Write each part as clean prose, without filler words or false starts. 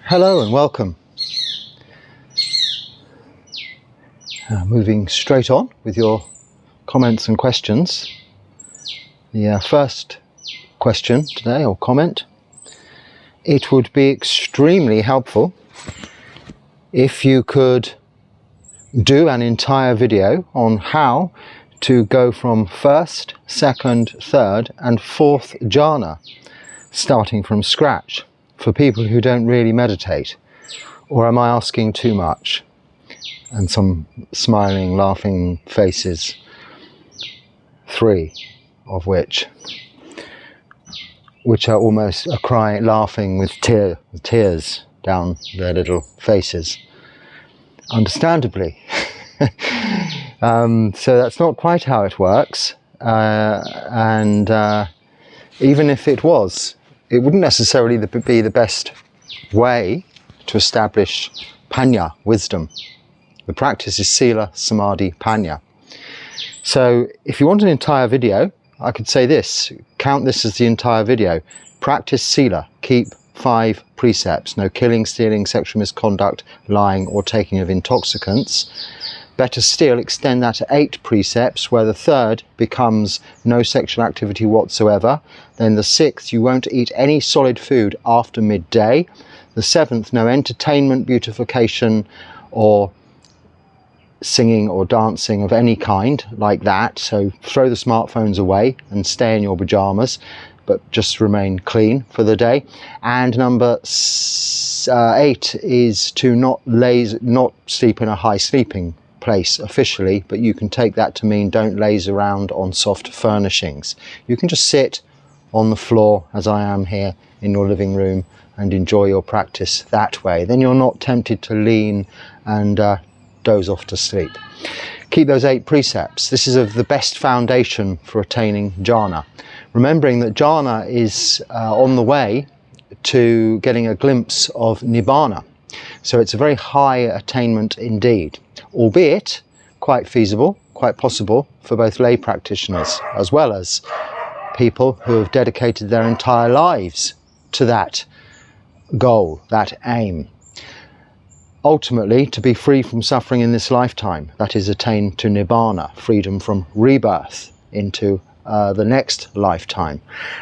Hello and welcome. Moving straight on with your comments and questions. The first question today, or comment: it would be extremely helpful if you could do an entire video on how to go from first, second, third and fourth jhana, starting from scratch, for people who don't really meditate. Or am I asking too much? And some smiling, laughing faces, 3 of which are almost crying, laughing with tears down their little faces. Understandably. So that's not quite how it works. And even if it was, it wouldn't necessarily be the best way to establish panya, wisdom. The practice is sila, samadhi, panya. So if you want an entire video, I could say this, count this as the entire video. Practice sila, keep 5 precepts: no killing, stealing, sexual misconduct, lying or taking of intoxicants. Better still, extend that to 8 precepts, where the 3rd becomes no sexual activity whatsoever. Then the 6th, you won't eat any solid food after midday. The 7th, no entertainment, beautification or singing or dancing of any kind like that. So throw the smartphones away and stay in your pajamas, but just remain clean for the day. And number 8 is to not sleep in a high sleeping place officially, but you can take that to mean don't laze around on soft furnishings. You can just sit on the floor, as I am here in your living room, and enjoy your practice that way. Then you're not tempted to lean and doze off to sleep. Keep those 8 precepts. This is of the best foundation for attaining jhana. Remembering that jhana is on the way to getting a glimpse of nibbana. So it's a very high attainment indeed, albeit quite feasible, quite possible for both lay practitioners as well as people who have dedicated their entire lives to that goal, that aim. Ultimately, to be free from suffering in this lifetime, that is, attain to nibbana, freedom from rebirth into the next lifetime.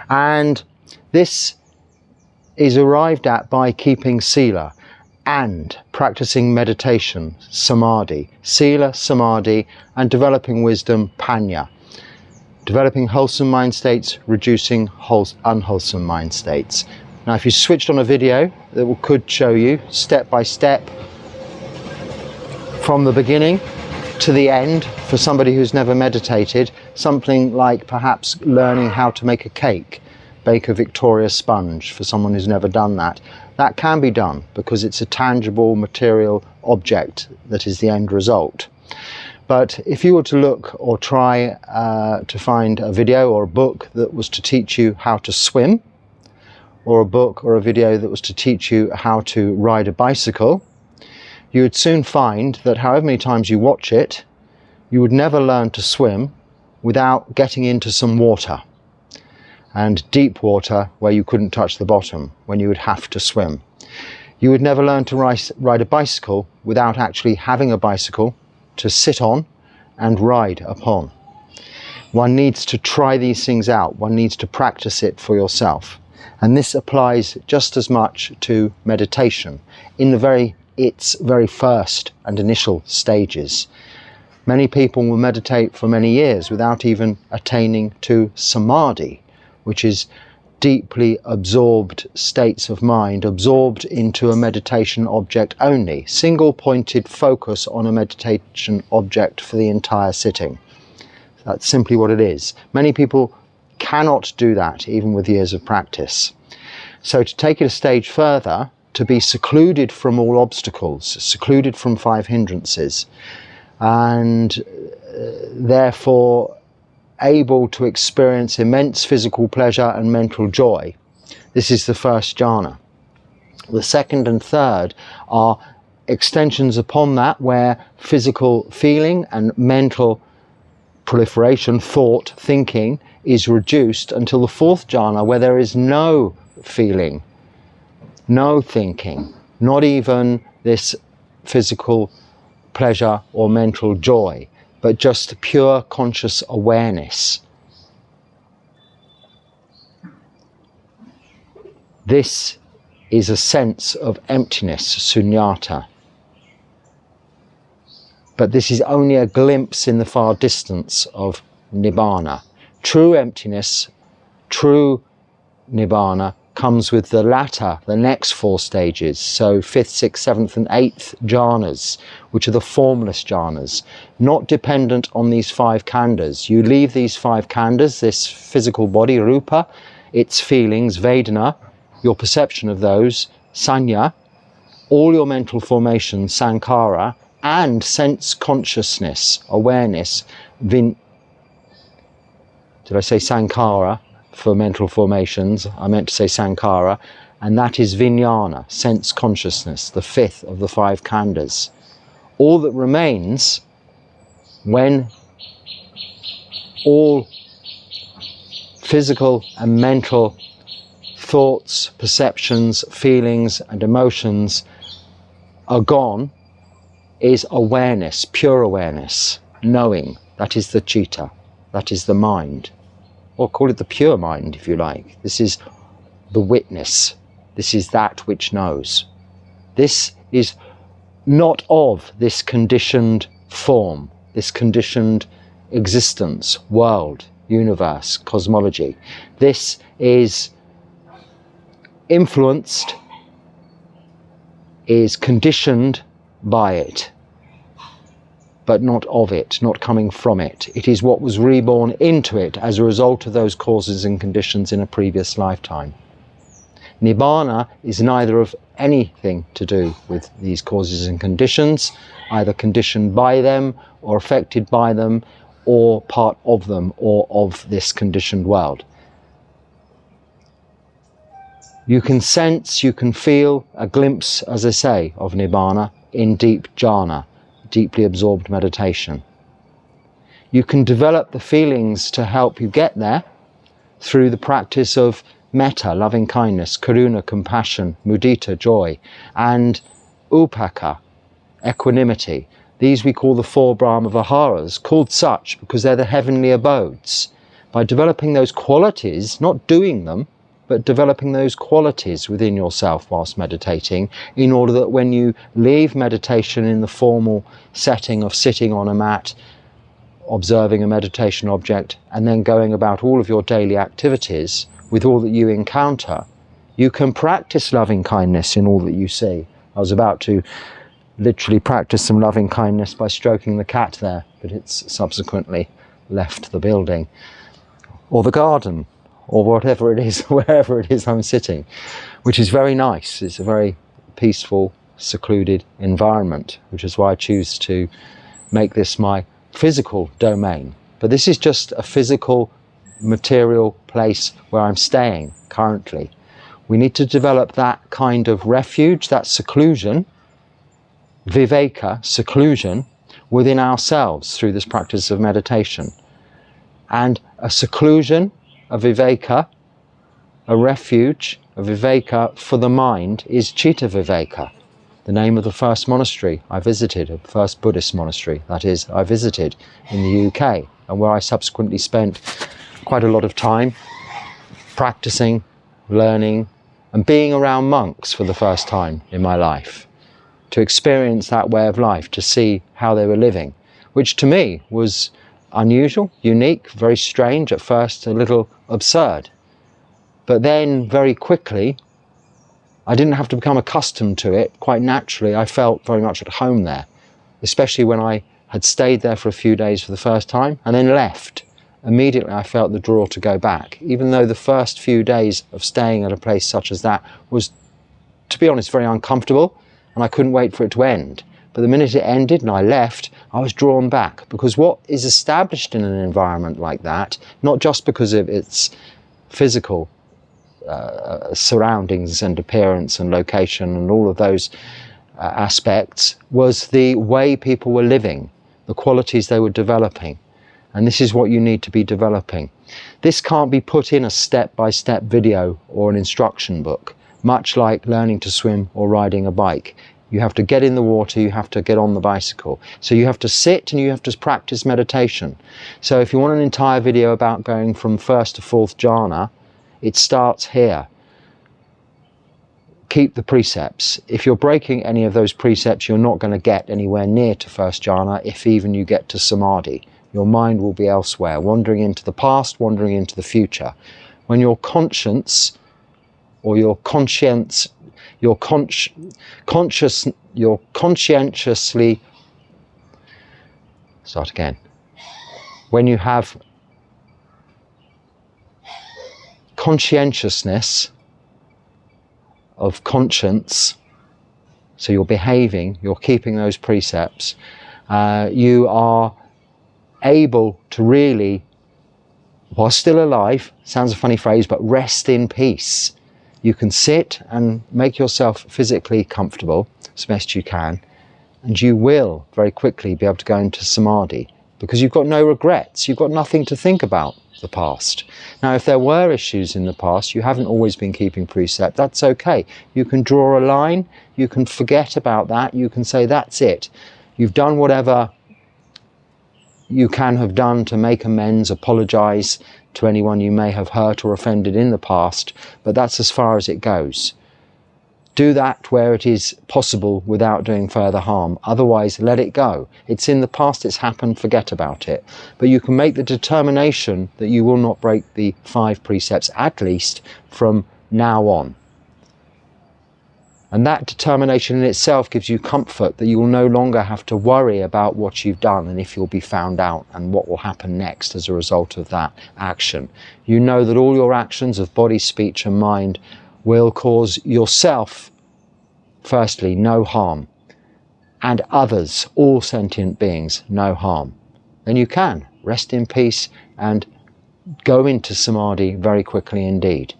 And this is arrived at by keeping sila and practicing meditation, samadhi, sila, samadhi, and developing wisdom, panya. Developing wholesome mind states, reducing unwholesome mind states. Now, if you switched on a video that could show you step by step from the beginning to the end for somebody who's never meditated, something like perhaps learning how to make a cake, bake a Victoria sponge for someone who's never done that. That can be done because it's a tangible material object that is the end result. But if you were to look or try to find a video or a book that was to teach you how to swim, or a book or a video that was to teach you how to ride a bicycle, you would soon find that however many times you watch it, you would never learn to swim without getting into some water, and deep water where you couldn't touch the bottom, when you would have to swim. You would never learn to ride a bicycle without actually having a bicycle to sit on and ride upon. One needs to try these things out. One needs to practice it for yourself. And this applies just as much to meditation in its very first and initial stages. Many people will meditate for many years without even attaining to samadhi, which is deeply absorbed states of mind, absorbed into a meditation object only, single-pointed focus on a meditation object for the entire sitting. That's simply what it is. Many people cannot do that, even with years of practice. So to take it a stage further, to be secluded from all obstacles, secluded from 5 hindrances, and therefore able to experience immense physical pleasure and mental joy. This is the first jhana. The second and third are extensions upon that, where physical feeling and mental proliferation, thought, thinking, is reduced until the fourth jhana, where there is no feeling, no thinking, not even this physical pleasure or mental joy, but just pure conscious awareness. This is a sense of emptiness, sunyata. But this is only a glimpse in the far distance of nibbana. True emptiness, true nibbana, comes with the latter, the next 4 stages. So 5th, 6th, 7th and 8th jhanas, which are the formless jhanas, not dependent on these 5 khandhas. You leave these 5 khandhas, this physical body, rupa, its feelings, vedana, your perception of those, sanya, all your mental formations, sankhara, and sense consciousness, awareness, did I say sankhara for mental formations? I meant to say sankhara, and that is vijnana, sense consciousness, the 5th of the 5 khandhas. All that remains when all physical and mental thoughts, perceptions, feelings and emotions are gone is awareness, pure awareness, knowing. That is the citta, that is the mind. Or call it the pure mind if you like. This is the witness. This is that which knows. This is not of this conditioned form, this conditioned existence, world, universe, cosmology. This is influenced, is conditioned by it, but not of it, not coming from it. It is what was reborn into it as a result of those causes and conditions in a previous lifetime. Nibbana is neither of anything to do with these causes and conditions, either conditioned by them or affected by them or part of them or of this conditioned world. You can sense, you can feel a glimpse, as I say, of Nibbana in deep jhana, deeply absorbed meditation. You can develop the feelings to help you get there through the practice of metta, loving kindness, karuna, compassion, mudita, joy, and upekkha, equanimity. These we call the 4 Brahma Viharas, called such because they're the heavenly abodes. By developing those qualities, not doing them, but developing those qualities within yourself whilst meditating, in order that when you leave meditation in the formal setting of sitting on a mat, observing a meditation object, and then going about all of your daily activities with all that you encounter, you can practice loving kindness in all that you see. I was about to literally practice some loving kindness by stroking the cat there, but it's subsequently left the building, or the garden, or whatever it is, wherever it is I'm sitting, which is very nice. It's a very peaceful, secluded environment, which is why I choose to make this my physical domain. But this is just a physical, material place where I'm staying currently. We need to develop that kind of refuge, that seclusion, viveka, seclusion, within ourselves through this practice of meditation. And a seclusion, a viveka, a refuge, a viveka for the mind is citta viveka, the name of the first monastery I visited, the first Buddhist monastery, that is, I visited in the UK, and where I subsequently spent quite a lot of time practicing, learning, and being around monks for the first time in my life, to experience that way of life, to see how they were living, which to me was unusual, unique, very strange, at first a little absurd. But then very quickly, I didn't have to become accustomed to it. Quite naturally, I felt very much at home there, especially when I had stayed there for a few days for the first time and then left. Immediately I felt the draw to go back, even though the first few days of staying at a place such as that was, to be honest, very uncomfortable, and I couldn't wait for it to end. But the minute it ended and I left, I was drawn back, because what is established in an environment like that, not just because of its physical surroundings and appearance and location and all of those aspects, was the way people were living, the qualities they were developing. And this is what you need to be developing. This can't be put in a step-by-step video or an instruction book. much like learning to swim or riding a bike. You have to get in the water, you have to get on the bicycle. So you have to sit and you have to practice meditation. So if you want an entire video about going from first to fourth jhana, it starts here. Keep the precepts. If you're breaking any of those precepts, you're not going to get anywhere near to first jhana, if even you get to samadhi. Your mind will be elsewhere, wandering into the past, wandering into the future. When your conscience, or your conscience, you're conscientiously, start again. When you have conscientiousness of conscience, so you're behaving, you're keeping those precepts, you are able to really, while still alive, sounds a funny phrase, but rest in peace. You can sit and make yourself physically comfortable as best you can, and you will very quickly be able to go into samadhi, because you've got no regrets, you've got nothing to think about the past. Now, if there were issues in the past, you haven't always been keeping precept, that's okay. You can draw a line, you can forget about that, you can say that's it. You've done whatever you can have done to make amends, apologize to anyone you may have hurt or offended in the past, but that's as far as it goes. Do that where it is possible without doing further harm. Otherwise, let it go. It's in the past, it's happened, forget about it. But you can make the determination that you will not break the 5 precepts, at least from now on. And that determination in itself gives you comfort that you will no longer have to worry about what you've done and if you'll be found out and what will happen next as a result of that action. You know that all your actions of body, speech and mind will cause yourself, firstly, no harm, and others, all sentient beings, no harm. Then you can rest in peace and go into samadhi very quickly indeed.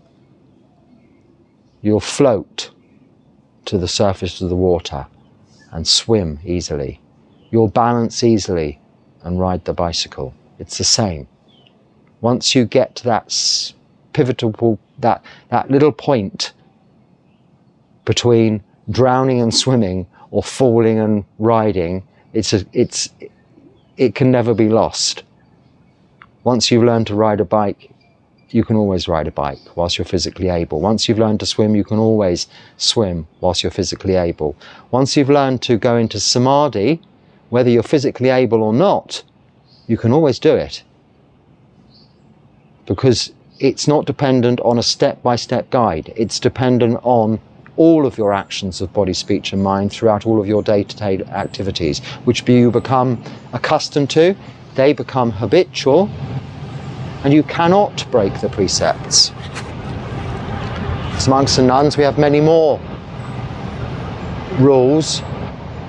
You'll float to the surface of the water and swim easily. You'll balance easily and ride the bicycle. It's the same. Once you get to that pivotal, that little point between drowning and swimming or falling and riding, it can never be lost. Once you've learned to ride a bike, you can always ride a bike whilst you're physically able. Once you've learned to swim, you can always swim whilst you're physically able. Once you've learned to go into samadhi, whether you're physically able or not, you can always do it. Because it's not dependent on a step-by-step guide. It's dependent on all of your actions of body, speech and mind throughout all of your day-to-day activities, which you become accustomed to, they become habitual, and you cannot break the precepts. As monks and nuns, we have many more rules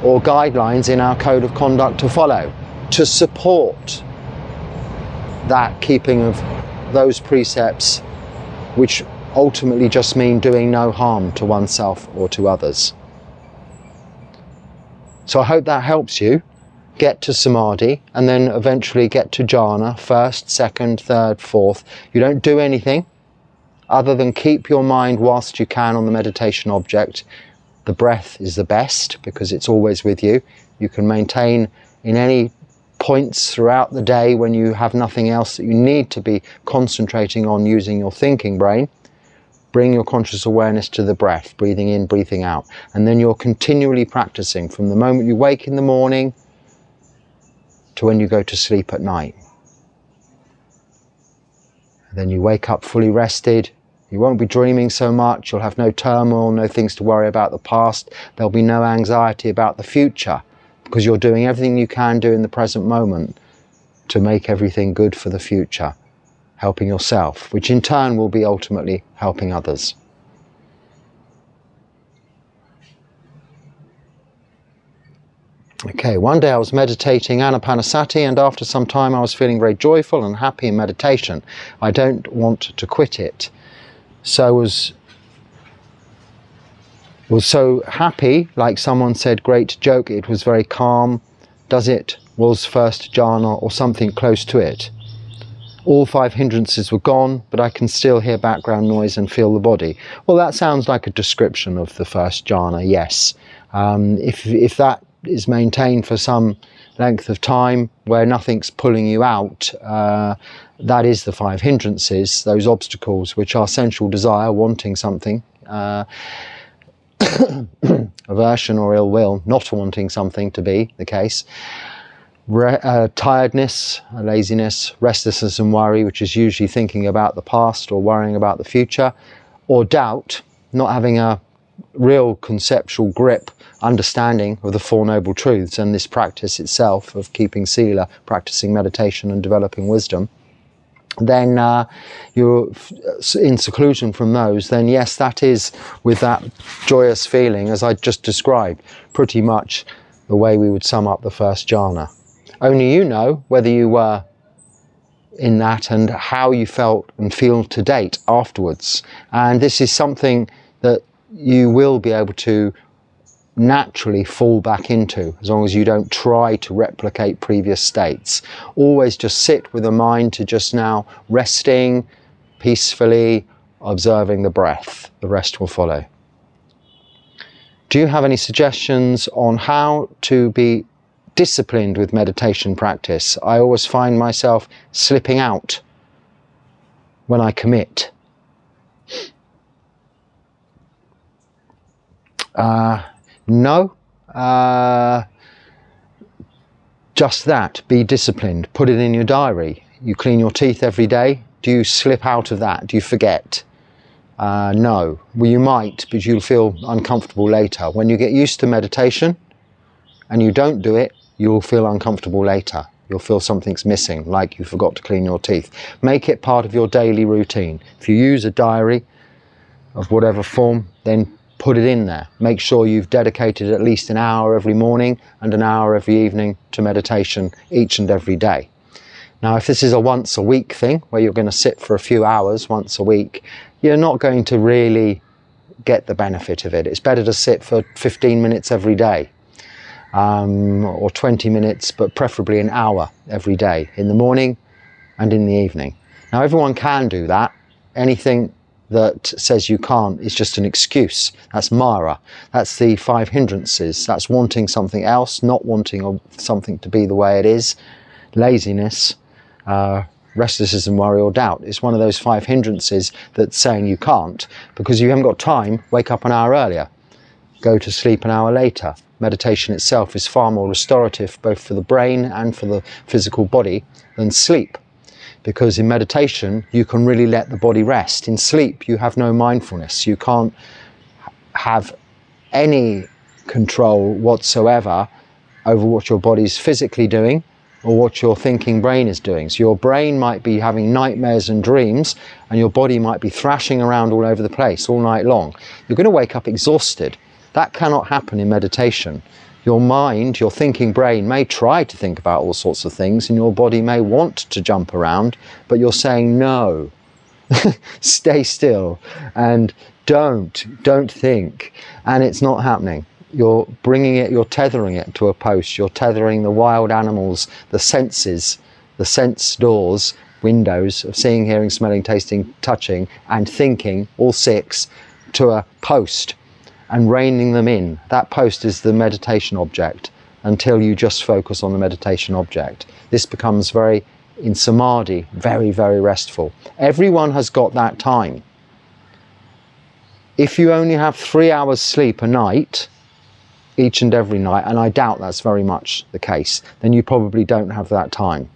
or guidelines in our code of conduct to follow to support that keeping of those precepts, which ultimately just mean doing no harm to oneself or to others. So I hope that helps you get to samadhi and then eventually get to jhana, first, second, third, fourth. You don't do anything other than keep your mind whilst you can on the meditation object. The breath is the best because it's always with you. You can maintain in any points throughout the day when you have nothing else that you need to be concentrating on using your thinking brain. Bring your conscious awareness to the breath, breathing in, breathing out. And then you're continually practicing from the moment you wake in the morning to when you go to sleep at night. And then you wake up fully rested. You won't be dreaming so much. You'll have no turmoil, no things to worry about the past. There'll be no anxiety about the future because you're doing everything you can do in the present moment to make everything good for the future, helping yourself, which in turn will be ultimately helping others. Okay, one day I was meditating Anapanasati, and after some time I was feeling very joyful and happy in meditation. I don't want to quit it. So was so happy, like someone said, great joke, it was very calm. Does it was first jhana or something close to it? all 5 hindrances were gone, but I can still hear background noise and feel the body. Well, that sounds like a description of the first jhana, yes. If that is maintained for some length of time where nothing's pulling you out, that is the 5 hindrances, those obstacles which are sensual desire, wanting something, aversion or ill will, not wanting something to be the case, tiredness, laziness, restlessness and worry, which is usually thinking about the past or worrying about the future, or doubt, not having a real conceptual grip, understanding of the Four Noble Truths and this practice itself of keeping sila, practicing meditation and developing wisdom, then you're in seclusion from those, then yes, that is, with that joyous feeling, as I just described, pretty much the way we would sum up the first jhana. Only you know whether you were in that and how you felt and feel to date afterwards. And this is something that you will be able to naturally fall back into, as long as you don't try to replicate previous states. Always just sit with a mind to just now resting peacefully, observing the breath. The rest will follow. Do you have any suggestions on how to be disciplined with meditation practice? I always find myself slipping out when I commit. No, just that, be disciplined, put it in your diary. You clean your teeth every day. Do you slip out of that? Do you forget? No, well, you might, but you'll feel uncomfortable later. When you get used to meditation and you don't do it, you'll feel uncomfortable later. You'll feel something's missing, like you forgot to clean your teeth. Make it part of your daily routine. If you use a diary of whatever form, then put it in there. Make sure you've dedicated at least an hour every morning and an hour every evening to meditation each and every day. Now, if this is a once a week thing, where you're going to sit for a few hours once a week, you're not going to really get the benefit of it. It's better to sit for 15 minutes every day, or 20 minutes, but preferably an hour every day, in the morning and in the evening. Now, everyone can do that. Anything that says you can't is just an excuse. That's Mara. That's the 5 hindrances. That's wanting something else, not wanting something to be the way it is. Laziness, restlessness and worry or doubt. It's one of those 5 hindrances that's saying you can't, because you haven't got time. Wake up an hour earlier. Go to sleep an hour later. Meditation itself is far more restorative, both for the brain and for the physical body, than sleep. Because in meditation, you can really let the body rest. In sleep, you have no mindfulness. You can't have any control whatsoever over what your body's physically doing or what your thinking brain is doing. So your brain might be having nightmares and dreams, and your body might be thrashing around all over the place all night long. You're going to wake up exhausted. That cannot happen in meditation. Your mind, your thinking brain may try to think about all sorts of things, and your body may want to jump around, but you're saying no. Stay still and don't think, and it's not happening. You're bringing it, you're tethering it to a post. You're tethering the wild animals, the senses, the sense doors, windows of seeing, hearing, smelling, tasting, touching, and thinking, all 6, to a post, and reining them in. That post is the meditation object until you just focus on the meditation object. This becomes very, in samadhi, very, very restful. Everyone has got that time. If you only have 3 hours sleep a night, each and every night, and I doubt that's very much the case, then you probably don't have that time.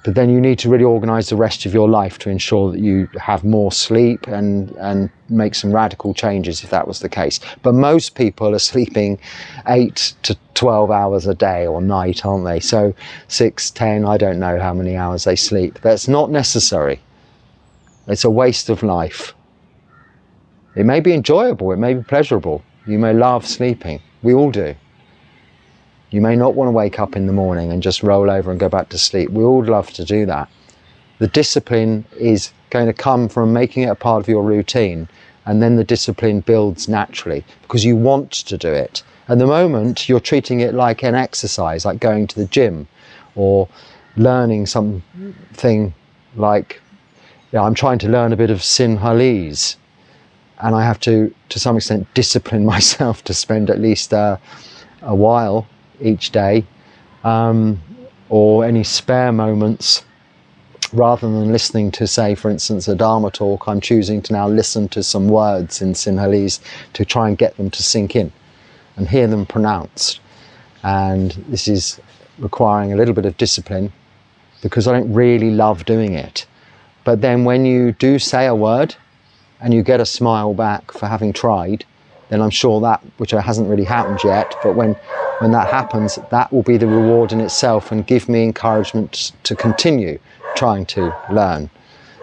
But then you need to really organise the rest of your life to ensure that you have more sleep and make some radical changes if that was the case. But most people are sleeping 8 to 12 hours a day or night, aren't they? So 6, 10, I don't know how many hours they sleep. That's not necessary. It's a waste of life. It may be enjoyable, it may be pleasurable. You may love sleeping. We all do. You may not want to wake up in the morning and just roll over and go back to sleep. We all love to do that. The discipline is going to come from making it a part of your routine, and then the discipline builds naturally because you want to do it. At the moment, you're treating it like an exercise, like going to the gym or learning something like, I'm trying to learn a bit of Sinhalese, and I have to some extent discipline myself to spend at least a while each day, or any spare moments, rather than listening to, say, for instance, a Dharma talk, I'm choosing to now listen to some words in Sinhalese to try and get them to sink in and hear them pronounced. And this is requiring a little bit of discipline, because I don't really love doing it. But then when you do say a word and you get a smile back for having tried, then I'm sure that, which hasn't really happened yet, but when that happens, that will be the reward in itself and give me encouragement to continue trying to learn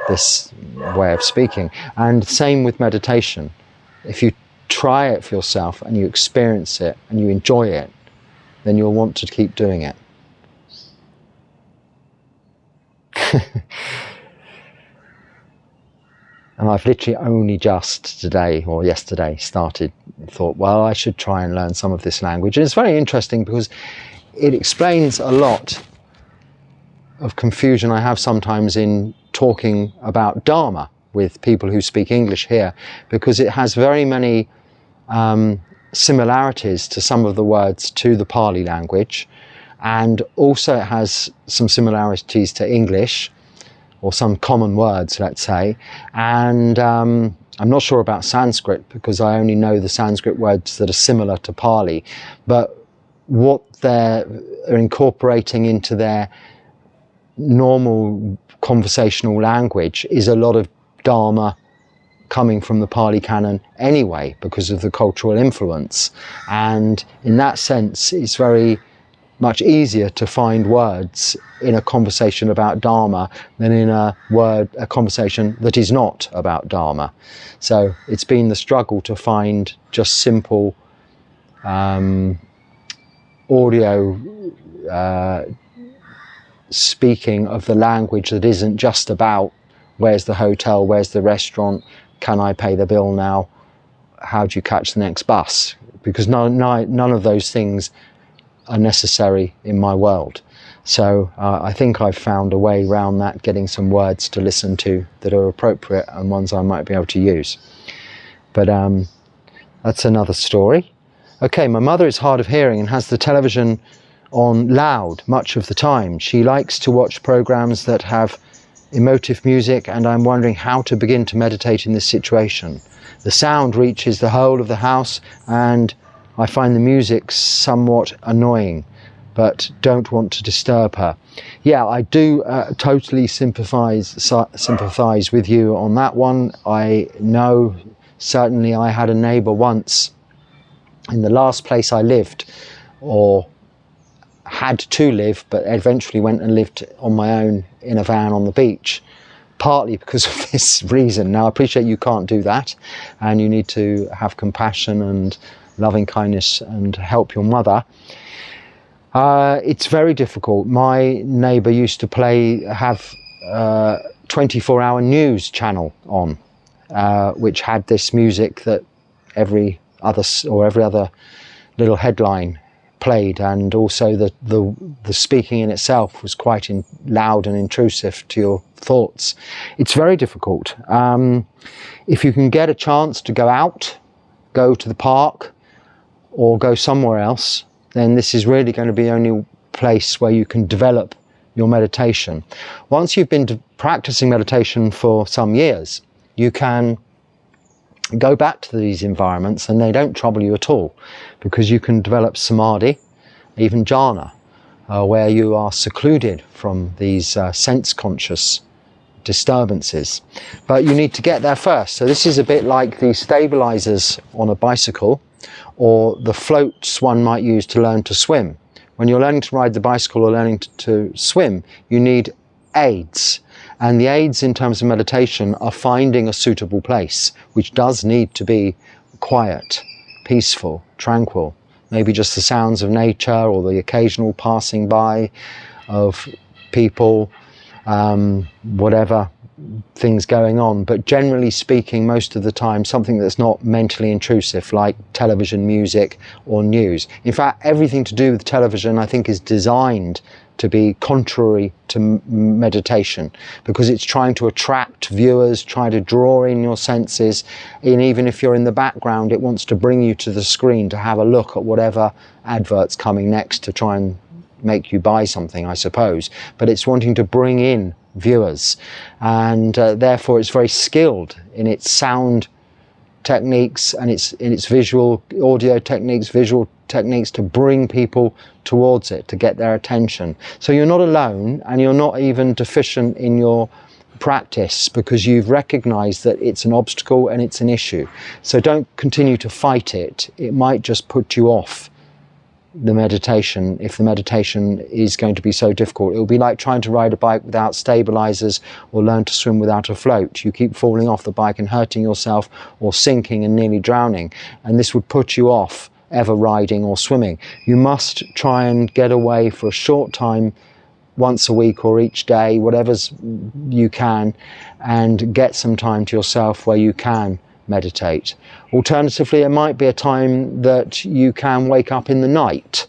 this way of speaking. And same with meditation. If you try it for yourself and you experience it and you enjoy it, then you'll want to keep doing it. And I've literally only just today or yesterday thought, well, I should try and learn some of this language. And it's very interesting because it explains a lot of confusion I have sometimes in talking about Dharma with people who speak English here, because it has very many similarities to some of the words to the Pali language, and also it has some similarities to English, or some common words, let's say. And I'm not sure about Sanskrit, because I only know the Sanskrit words that are similar to Pali, but what they're incorporating into their normal conversational language is a lot of Dharma coming from the Pali Canon anyway, because of the cultural influence. And in that sense, it's very much easier to find words in a conversation about Dharma than in a conversation that is not about Dharma. So it's been the struggle to find just simple audio speaking of the language that isn't just about where's the hotel, where's the restaurant, can I pay the bill now, how do you catch the next bus? Because none of those things are necessary in my world. So I think I've found a way around that, getting some words to listen to that are appropriate and ones I might be able to use. But that's another story. Okay, my mother is hard of hearing and has the television on loud much of the time. She likes to watch programs that have emotive music, and I'm wondering how to begin to meditate in this situation. The sound reaches the whole of the house and I find the music somewhat annoying, but don't want to disturb her. Yeah, I do totally sympathise with you on that one. I know certainly I had a neighbour once in the last place I lived, or had to live, but eventually went and lived on my own in a van on the beach, partly because of this reason. Now I appreciate you can't do that, and you need to have compassion and loving kindness and help your mother. It's very difficult. My neighbour used to have 24-hour news channel on, which had this music that every other little headline played, and also the speaking in itself was quite loud and intrusive to your thoughts. It's very difficult. If you can get a chance to go out, go to the park, or go somewhere else, then this is really going to be the only place where you can develop your meditation. Once you've been practicing meditation for some years, you can go back to these environments and they don't trouble you at all, because you can develop samadhi, even jhana, where you are secluded from these sense-conscious disturbances. But you need to get there first. So this is a bit like the stabilizers on a bicycle, or the floats one might use to learn to swim. When you're learning to ride the bicycle or learning to swim, you need aids. And the aids in terms of meditation are finding a suitable place, which does need to be quiet, peaceful, tranquil. Maybe just the sounds of nature or the occasional passing by of people, whatever things going on. But generally speaking, most of the time, something that's not mentally intrusive, like television, music or news. In fact, everything to do with television, I think, is designed to be contrary to meditation, because it's trying to attract viewers, try to draw in your senses, and even if you're in the background, it wants to bring you to the screen to have a look at whatever advert's coming next to try and make you buy something, I suppose. But it's wanting to bring in viewers, and therefore it's very skilled in its sound techniques and its visual audio techniques, visual techniques, to bring people towards it, to get their attention. So you're not alone, and you're not even deficient in your practice, because you've recognized that it's an obstacle and it's an issue. So don't continue to fight it. It might just put you off the meditation. If the meditation is going to be so difficult, it will be like trying to ride a bike without stabilizers or learn to swim without a float. You keep falling off the bike and hurting yourself, or sinking and nearly drowning, and this would put you off ever riding or swimming. You must try and get away for a short time, once a week or each day, whatever's you can, and get some time to yourself where you can meditate. Alternatively, it might be a time that you can wake up in the night.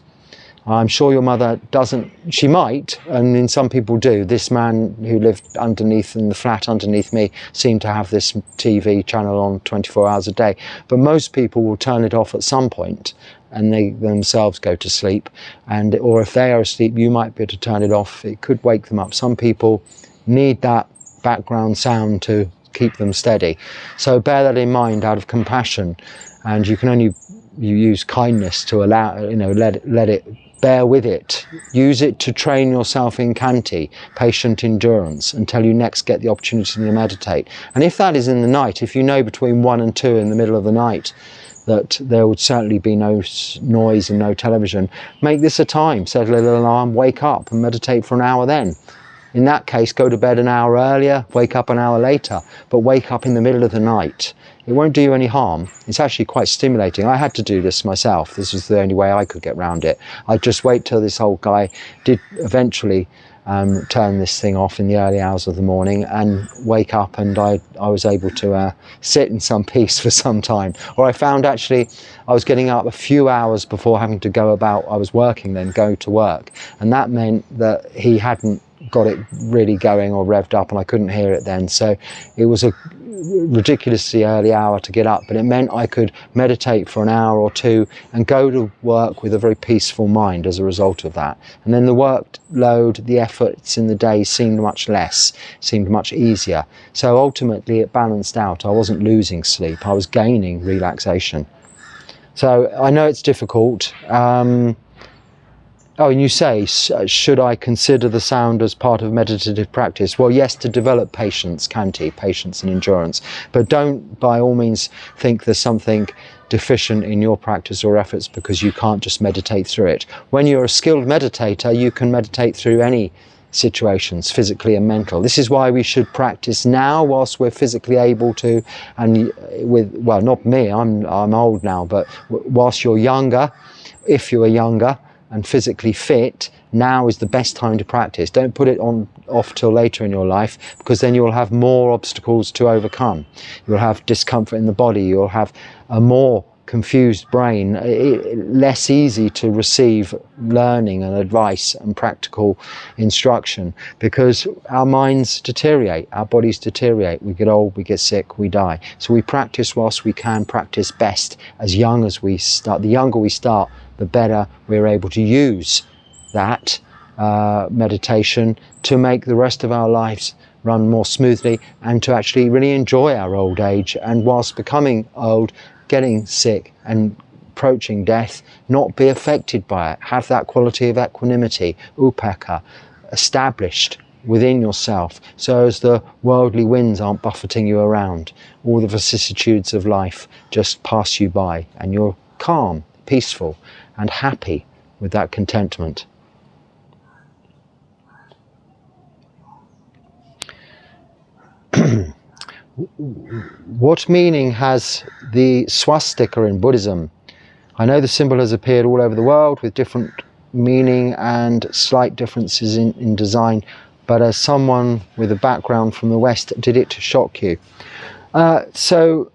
I'm sure your mother doesn't, she might, and in some people do. This man who lived underneath in the flat underneath me seemed to have this TV channel on 24 hours a day. But most people will turn it off at some point and they themselves go to sleep. And, or if they are asleep, you might be able to turn it off. It could wake them up. Some people need that background sound to keep them steady. So bear that in mind out of compassion, and you can only use kindness to allow, let it bear with it. Use it to train yourself in khanti, patient endurance, until you next get the opportunity to meditate. And if that is in the night, if you know between 1 and 2 in the middle of the night that there would certainly be no noise and no television, make this a time, set a little alarm, wake up and meditate for an hour then. In that case, go to bed an hour earlier, wake up an hour later, but wake up in the middle of the night. It won't do you any harm. It's actually quite stimulating. I had to do this myself. This was the only way I could get around it. I'd just wait till this old guy did eventually turn this thing off in the early hours of the morning, and wake up, and I was able to sit in some peace for some time. Or I found actually I was getting up a few hours before having to go about, I was working then, go to work, and that meant that he hadn't got it really going or revved up, and I couldn't hear it then. So it was a ridiculously early hour to get up, but it meant I could meditate for an hour or two and go to work with a very peaceful mind as a result of that. And then the workload, the efforts in the day seemed much less, seemed much easier. So ultimately it balanced out. I wasn't losing sleep, I was gaining relaxation. So I know it's difficult. Oh, and you say, should I consider the sound as part of meditative practice? Well, yes, to develop patience, khanti, patience and endurance. But don't by all means think there's something deficient in your practice or efforts because you can't just meditate through it. When you're a skilled meditator, you can meditate through any situations, physically and mental. This is why we should practice now whilst we're physically able to, and with, well, not me, I'm old now, but whilst you're younger, if you are younger, and physically fit, now is the best time to practice. Don't put it off till later in your life, because then you'll have more obstacles to overcome. You'll have discomfort in the body, you'll have a more confused brain, less easy to receive learning and advice and practical instruction, because our minds deteriorate, our bodies deteriorate, we get old, we get sick, we die. So we practice whilst we can practice best as young as we start. The younger we start, the better we're able to use that meditation to make the rest of our lives run more smoothly, and to actually really enjoy our old age, and whilst becoming old, getting sick and approaching death, not be affected by it. Have that quality of equanimity, upekkha, established within yourself, so as the worldly winds aren't buffeting you around. All the vicissitudes of life just pass you by, and you're calm, peaceful and happy with that contentment. What meaning has the swastika in Buddhism? I know the symbol has appeared all over the world with different meaning and slight differences in design, but as someone with a background from the West, did it shock you? So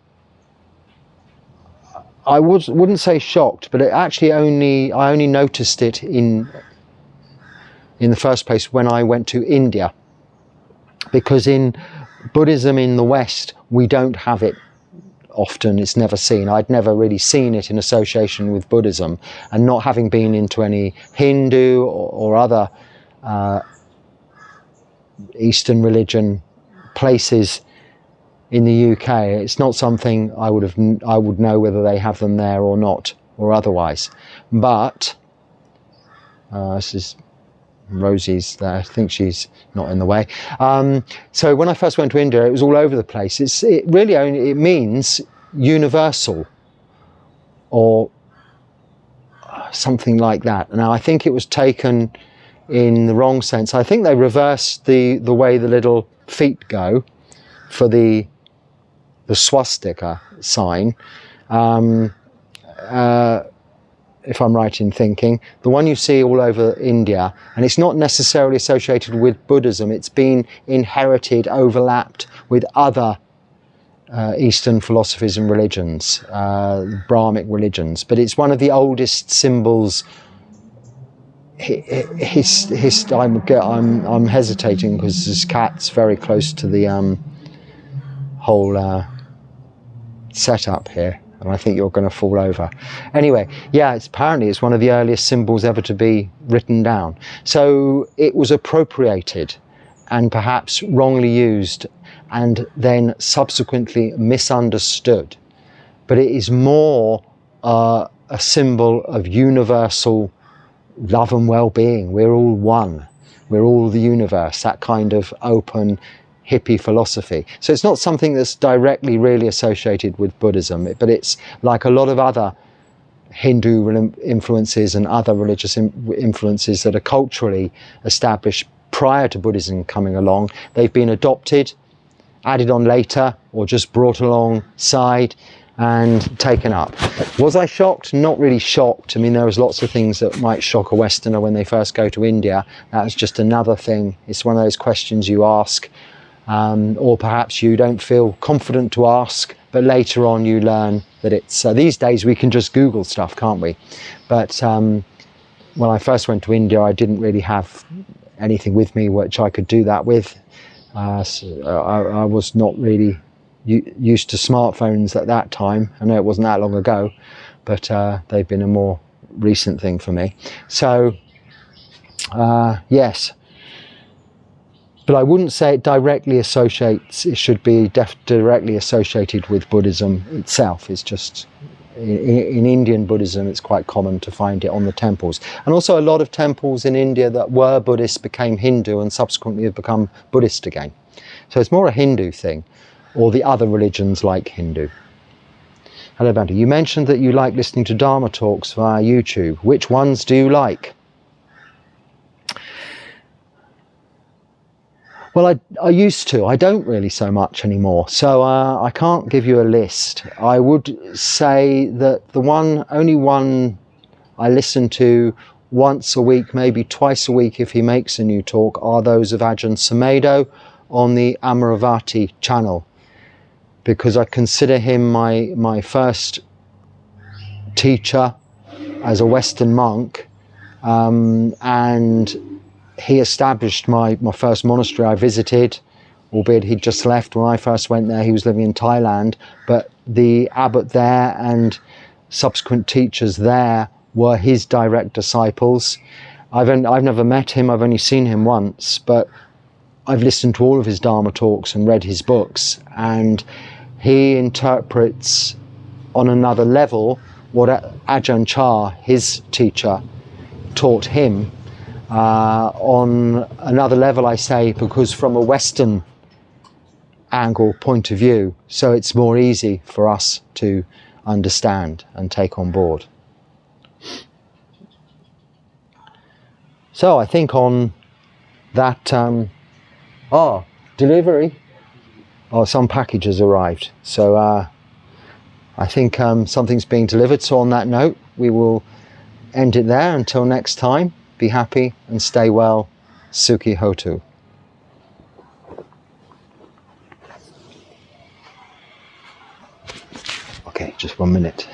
I wouldn't say shocked, but it actually I only noticed it in in the first place when I went to India, because in Buddhism in the West we don't have it often. It's never seen. I'd never really seen it in association with Buddhism, and not having been into any Hindu or other Eastern religion places in the UK, it's not something I would know whether they have them there or not, or otherwise. But this is Rosie's there. I think she's not in the way. So when I first went to India, it was all over the place. It means universal, or something like that. Now I think it was taken in the wrong sense. I think they reversed the way the little feet go for the swastika sign. If I'm right in thinking, the one you see all over India, and it's not necessarily associated with Buddhism, it's been inherited, overlapped with other Eastern philosophies and religions, Brahmic religions, but it's one of the oldest symbols. I'm hesitating because this cat's very close to the whole setup here, and I think you're going to fall over. Anyway, yeah, apparently it's one of the earliest symbols ever to be written down. So it was appropriated and perhaps wrongly used, and then subsequently misunderstood. But it is more a symbol of universal love and well-being. We're all one. We're all the universe, that kind of open hippie philosophy. So it's not something that's directly really associated with Buddhism, but it's like a lot of other Hindu influences and other religious influences that are culturally established prior to Buddhism coming along. They've been adopted, added on later, or just brought alongside and taken up. Was I shocked? Not really shocked. I mean, there was lots of things that might shock a Westerner when they first go to India. That was just another thing. It's one of those questions you ask, or perhaps you don't feel confident to ask, but later on you learn that it's, these days we can just Google stuff, can't we? But when I first went to India, I didn't really have anything with me which I could do that with. So I was not really used to smartphones at that time. I know it wasn't that long ago, but they've been a more recent thing for me. So yes, but I wouldn't say it directly associates, it should be directly associated with Buddhism itself. It's just, in Indian Buddhism, it's quite common to find it on the temples. And also a lot of temples in India that were Buddhist became Hindu and subsequently have become Buddhist again. So it's more a Hindu thing, or the other religions like Hindu. Hello, Bantu. You mentioned that you like listening to Dharma talks via YouTube. Which ones do you like? Well, I used to. I don't really so much anymore. So I can't give you a list. I would say that the only one I listen to once a week, maybe twice a week if he makes a new talk, are those of Ajahn Sumedho on the Amaravati channel, because I consider him my first teacher as a Western monk, and he established my first monastery I visited, albeit he'd just left when I first went there. He was living in Thailand, but the abbot there and subsequent teachers there were his direct disciples. I've never met him, I've only seen him once, but I've listened to all of his Dharma talks and read his books, and he interprets on another level what Ajahn Chah, his teacher, taught him. On another level, I say, because from a Western angle point of view, so it's more easy for us to understand and take on board. So I think on that, delivery, some package has arrived. So I think something's being delivered. So on that note, we will end it there. Until next time, be happy and stay well. Sukhi Hotu. Okay, just 1 minute.